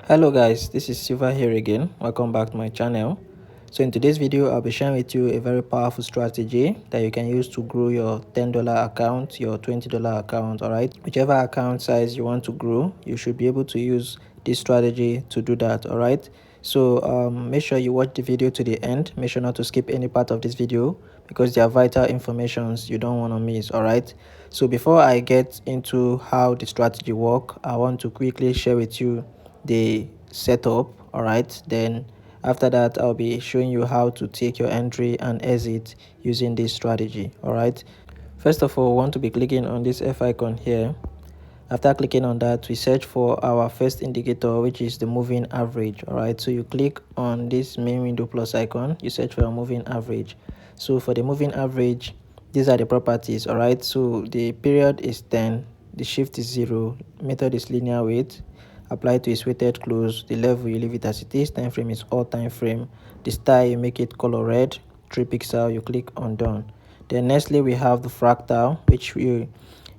Hello guys, this is Silva here again. Welcome back to my channel. So in today's video, I'll be sharing with you a very powerful strategy that you can use to grow your $10 account, your $20 account, alright? Whichever account size you want to grow, you should be able to use this strategy to do that, alright? So make sure you watch the video to the end. Make sure not to skip any part of this video because they are vital informations you don't want to miss, alright? So before I get into how the strategy work, I want to quickly share with you the setup. All right, then after that I'll be showing you how to take your entry and exit using this strategy. All right, first of all, we want to be clicking on this F icon here. After clicking on that, we search for our first indicator, which is the moving average. All right, so you click on this main window plus icon, you search for a moving average. So for the moving average, these are the properties. All right, so the period is 10, the shift is 0, method is linear weight, apply to its weighted close, the level you leave it as it is, time frame is all time frame, the style you make it color red, 3 pixel, you click on done. Then nextly we have the fractal, which you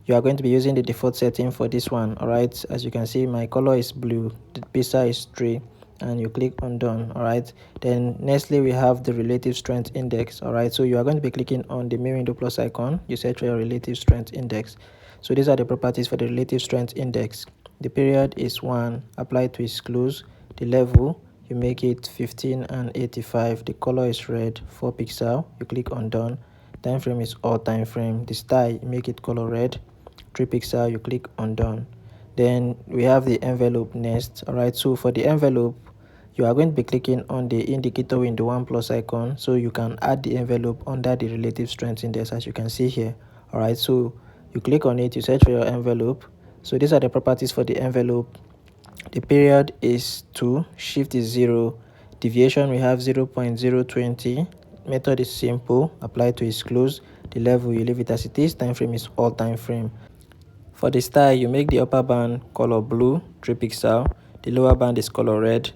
are going to be using the default setting for this one. All right, as you can see, my color is blue, the pixel is 3, and you click on done. All right, then nextly we have the relative strength index. All right, so you are going to be clicking on the main window plus icon, you search for your relative strength index. So these are the properties for the relative strength index. The period is 1, apply to its close, the level you make it 15 and 85, the color is red, 4 pixel, you click on done. Time frame is all time frame, the style you make it color red, 3 pixel, you click on done. Then we have the envelope next. All right, so for the envelope, you are going to be clicking on the indicator in the 1 plus icon, so you can add the envelope under the relative strength index, as you can see here. All right, so you click on it, you search for your envelope. So these are the properties for the envelope. The period is 2, shift is 0, deviation we have 0.020, method is simple, apply to its close, the level you leave it as it is, time frame is all time frame. For the style, you make the upper band color blue, 3 pixel, the lower band is color red,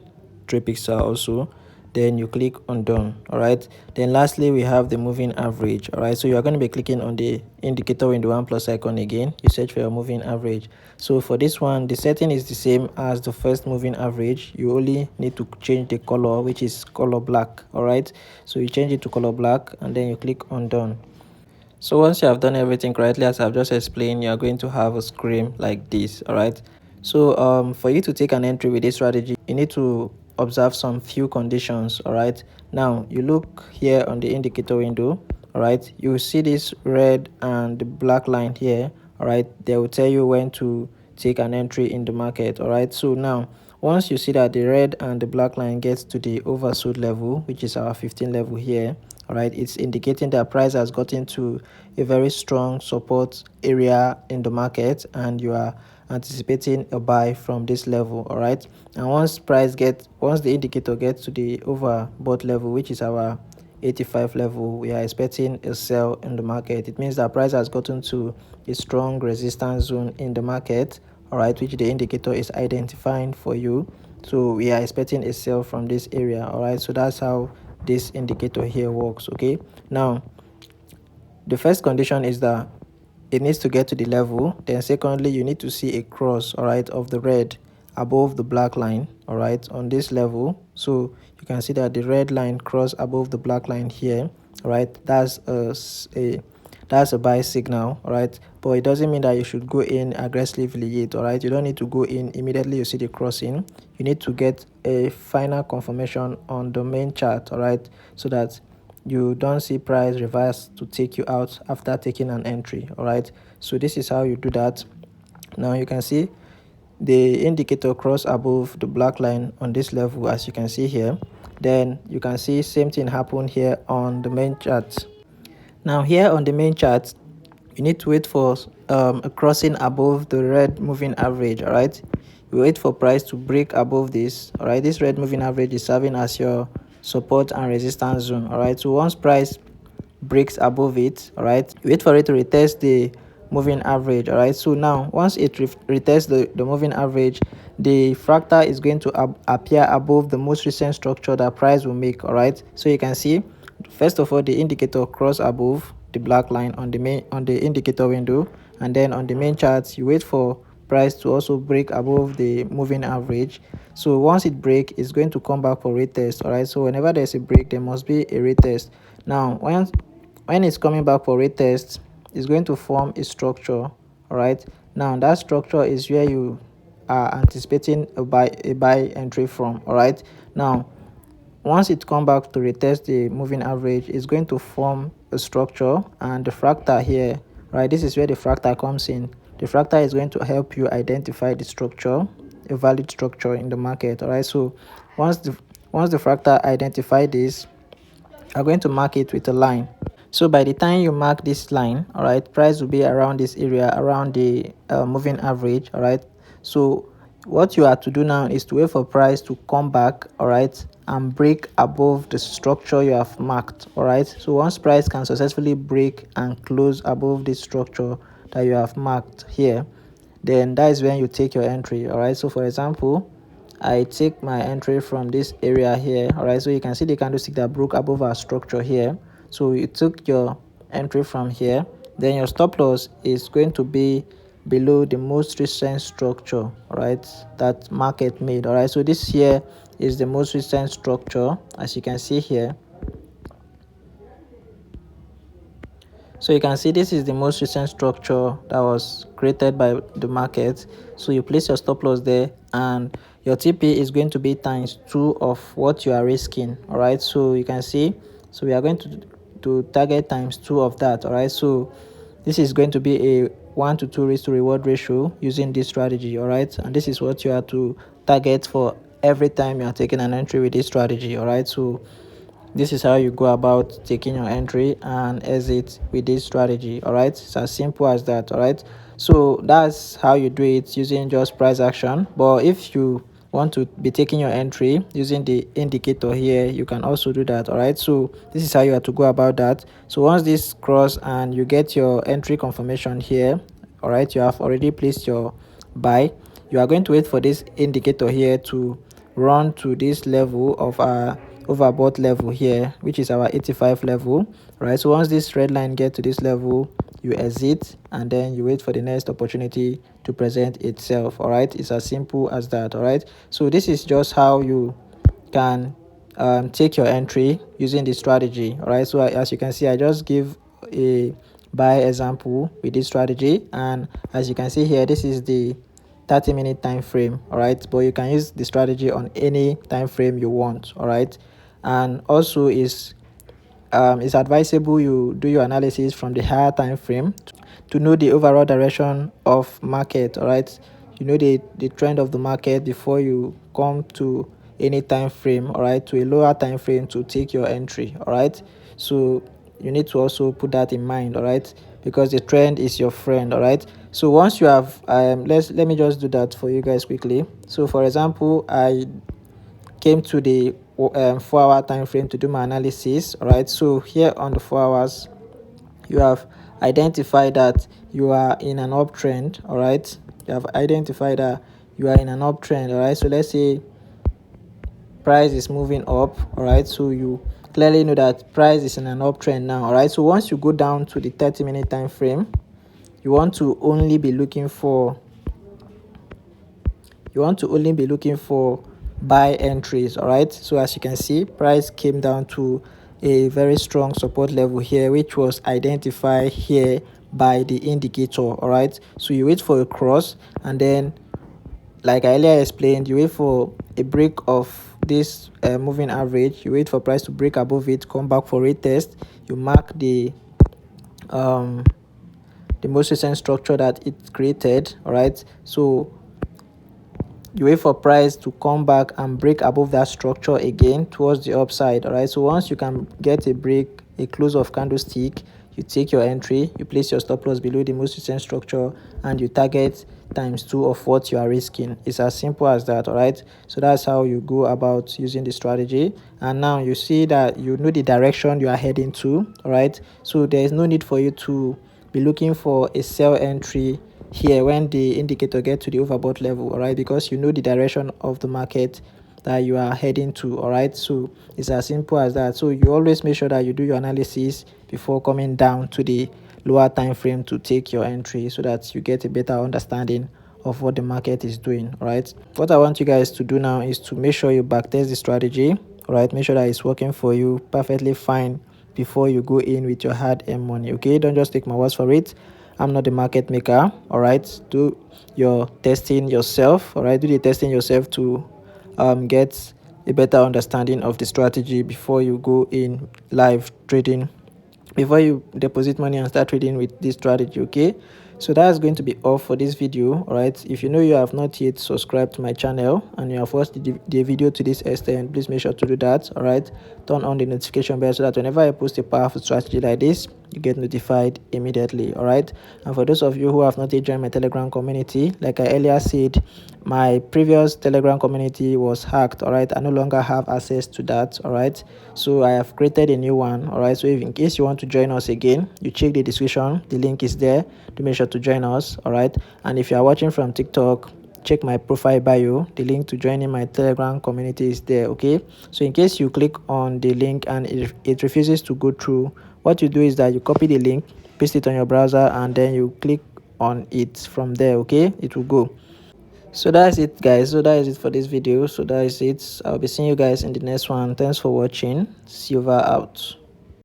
3 pixel also. Then you click on done. All right, then lastly we have the moving average. All right, so you are going to be clicking on the indicator in the 1 plus icon again, you search for your moving average. So for this one, the setting is the same as the first moving average. You only need to change the color, which is color black. All right, so you change it to color black and then you click on done. So once you have done everything correctly, as I've just explained, you are going to have a screen like this. All right, so for you to take an entry with this strategy, you need to observe some few conditions. All right, now you look here on the indicator window. All right, you see this red and the black line here. All right, they will tell you when to take an entry in the market. All right, so now once you see that the red and the black line gets to the oversold level, which is our 15 level here, all right, it's indicating that price has gotten to a very strong support area in the market and you are anticipating a buy from this level. All right, and once the indicator gets to the overbought level, which is our 85 level, we are expecting a sell in the market. It means that price has gotten to a strong resistance zone in the market, all right, which the indicator is identifying for you. So we are expecting a sell from this area. All right, so that's how this indicator here works. Okay, now the first condition is that it needs to get to the level. Then secondly, you need to see a cross, all right, of the red above the black line, all right, on this level. So you can see that the red line cross above the black line here, all right, that's a buy signal. All right, but it doesn't mean that you should go in aggressively yet. All right, you don't need to go in immediately you see the crossing. You need to get a final confirmation on the main chart, all right, so that you don't see price reverse to take you out after taking an entry. All right, so this is how you do that. Now you can see the indicator cross above the black line on this level, as you can see here. Then you can see same thing happen here on the main chart. Now here on the main chart, you need to wait for a crossing above the red moving average. All right, you wait for price to break above this. All right, this red moving average is serving as your support and resistance zone. All right, so once price breaks above it, all right, you wait for it to retest the moving average. All right, so now once it retests the moving average, the fractal is going to appear above the most recent structure that price will make. All right, so you can see first of all the indicator cross above the black line on the indicator window, and then on the main chart you wait for price to also break above the moving average. So once it break, it's going to come back for retest. All right, so whenever there's a break, there must be a retest. Now when it's coming back for retest, it's going to form a structure. All right, now that structure is where you are anticipating a buy entry from. All right, now once it come back to retest the moving average, it's going to form a structure, and the fractal here, right, this is where the fractal comes in. The fractal is going to help you identify the structure, a valid structure in the market. All right, so once the fractal identify this, I'm going to mark it with a line. So by the time you mark this line, all right, price will be around this area, around the moving average. All right, so what you have to do now is to wait for price to come back, all right, and break above the structure you have marked. All right, so once price can successfully break and close above this structure that you have marked here, then that is when you take your entry. All right, so for example, I take my entry from this area here. All right, so you can see the candlestick that broke above our structure here. So you took your entry from here, then your stop loss is going to be below the most recent structure, all right, that market made. All right, so this here is the most recent structure, as you can see here. So you can see this is the most recent structure that was created by the market. So you place your stop loss there, and your TP is going to be times 2 of what you are risking. All right, so you can see, so we are going to target times 2 of that. All right, so this is going to be a 1 to 2 risk to reward ratio using this strategy. All right, and this is what you have to target for every time you are taking an entry with this strategy. All right, so this is how you go about taking your entry and exit with this strategy. All right, it's as simple as that. All right, so that's how you do it using just price action. But if you want to be taking your entry using the indicator here, you can also do that. All right, so this is how you have to go about that. So once this cross and you get your entry confirmation here, all right, you have already placed your buy. You are going to wait for this indicator here to run to this level of our overbought level here, which is our 85 level. Right, so once this red line get to this level, you exit and then you wait for the next opportunity to present itself. All right, it's as simple as that. All right, so this is just how you can take your entry using this strategy. All right, so as you can see, I just give a buy example with this strategy, and as you can see here, this is the 30-minute time frame. All right, but you can use the strategy on any time frame you want. All right, and also it's advisable you do your analysis from the higher time frame to know the overall direction of market. All right, you know the trend of the market before you come to any time frame, all right, to a lower time frame to take your entry. All right, so you need to also put that in mind. All right, because the trend is your friend. All right, so once you have let me just do that for you guys quickly. So for example, I came to the 4-hour time frame to do my analysis. All right, so here on the 4 hours, you have identified that you are in an uptrend. All right, you have identified that you are in an uptrend. All right, so let's say price is moving up. All right, so you clearly know that price is in an uptrend now. All right, so once you go down to the 30-minute time frame, you want to only be looking for buy entries. All right, so as you can see, price came down to a very strong support level here, which was identified here by the indicator. All right, so you wait for a cross, and then, like I earlier explained, you wait for a break of this moving average. You wait for price to break above it, come back for retest. You mark the most recent structure that it created. All right, so you wait for price to come back and break above that structure again towards the upside. All right, so once you can get a break, a close of candlestick, you take your entry, you place your stop loss below the most recent structure, and you target times 2 of what you are risking. It's as simple as that. All right, so that's how you go about using the strategy. And now you see that you know the direction you are heading to. All right, so there is no need for you to be looking for a sell entry here when the indicator get to the overbought level. All right, because you know the direction of the market that you are heading to. All right, so it's as simple as that. So you always make sure that you do your analysis before coming down to the lower time frame to take your entry, so that you get a better understanding of what the market is doing. All right, what I want you guys to do now is to make sure you backtest the strategy. All right, make sure that it's working for you perfectly fine before you go in with your hard-earned money. Okay, don't just take my words for it. I'm not the market maker. All right, do your testing yourself. All right, do the testing yourself to get a better understanding of the strategy before you go in live trading, before you deposit money and start trading with this strategy. Okay, so that's going to be all for this video. All right, if you know you have not yet subscribed to my channel and you have watched the video to this extent, please make sure to do that. All right, turn on the notification bell so that whenever I post a powerful strategy like this, you get notified immediately. All right, and for those of you who have not yet joined my Telegram community, like I earlier said, my previous Telegram community was hacked. All right, I no longer have access to that. All right, so I have created a new one. All right, so if in case you want to join us again, you check the description, the link is there. Do make sure to join us. All right, and if you are watching from TikTok, check my profile bio, the link to joining my Telegram community is there. Okay, so in case you click on the link and it refuses to go through, what you do is that you copy the link, paste it on your browser, and then you click on it from there. Okay, it will go. So that's it, guys. So that is it for this video. So that is it. I'll be seeing you guys in the next one. Thanks for watching. Silver out.